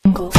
السلام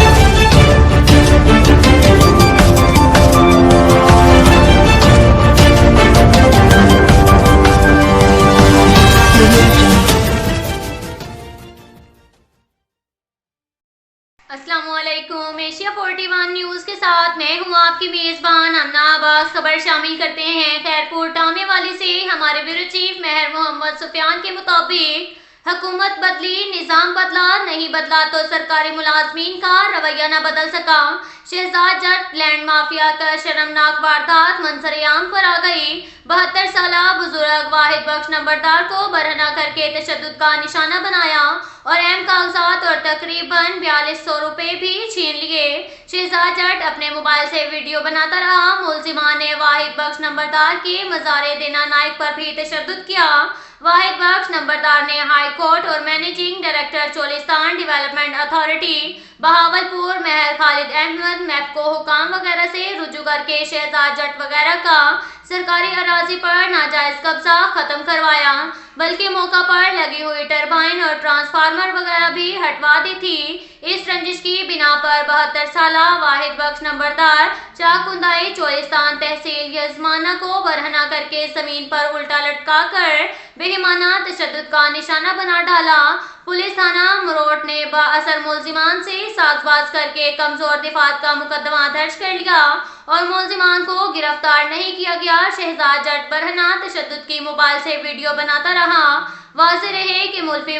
علیکم، Asia 41 news کے ساتھ میں ہوں آپ کی میزبان امنا عباس۔ خبر شامل کرتے ہیں خیرپور ٹامے والے سے۔ ہمارے بیورو چیف مہر محمد سفیان کے مطابق حکومت بدلی، نظام بدلا، نہیں بدلا تو سرکاری ملازمین کا رویہ نہ بدل سکا۔ شہزاد جٹ لینڈ مافیا کا شرمناک واردات منظر-عام پر آ گئی۔ 72 سالہ بزرگ واحد بخش نمبردار کو برہنہ کر کے تشدد کا نشانہ بنایا اور اہم کاغذات اور تقریباً 4200 روپے بھی چھین لیے۔ شہزاد جٹ اپنے موبائل سے ویڈیو بناتا رہا۔ ملزمان نے واحد بخش نمبردار کے مزار دینا نائک پر بھی تشدد کیا۔ واحد بخش نمبردار نے ہائی کورٹ اور managing director Cholistan development authority Bahawalpur مہر خالد احمد میپکو حکام وغیرہ سے رجوع کر کے شہزاد جٹ وغیرہ کا سرکاری اراضی پر ناجائز قبضہ ختم کروایا، بلکہ موقع پر لگی ہوئی ٹربائن اور ٹرانسفارمر وغیرہ بھی ہٹوا دی تھی۔ اس رنجش کی بنا پر 72 سالہ واحد بخش نمبردار چاکندائی چولستان تحصیل یزمانہ کو برہنہ کر کے زمین پر الٹا لٹکا کر بہیمانہ تشدد کا نشانہ بنا ڈالا۔ پولیس تھانہ مروٹ نے بااثر ملزمان سے ساز باز کر کے کمزور دفعات کا مقدمہ درج کر لیا اور ملزمان کو گرفتار نہیں کیا گیا۔ شہزاد جٹ برہنہ تشدد کی موبائل سے ویڈیو بناتا رہا۔ واضح رہے کہ ملکی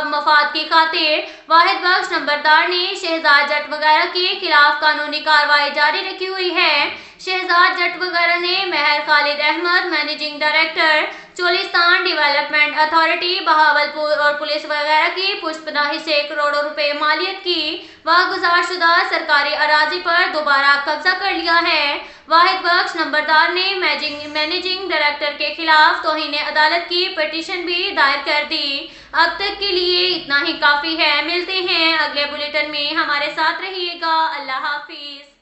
مفاد کی خاطر واحد بخش نمبردار نے شہزاد جٹ وغیرہ کے خلاف قانونی کارروائی جاری رکھی ہوئی ہے۔ شہزاد جٹ وغیرہ نے Mehr Khalid Ahmed managing director Cholistan development authority Bahawalpur اور پولیس وغیرہ کی پشت پناہی سے کروڑوں روپے مالیت کی واگزار شدہ سرکاری اراضی پر دوبارہ قبضہ کر لیا ہے۔ واحد بخش نمبردار نے مینیجنگ ڈائریکٹر کے خلاف توہین عدالت کی پٹیشن بھی دائر کر دی۔ اب تک کے لیے اتنا ہی کافی ہے۔ ملتے ہیں اگلے بلیٹن میں، ہمارے ساتھ رہیے گا۔ اللہ حافظ۔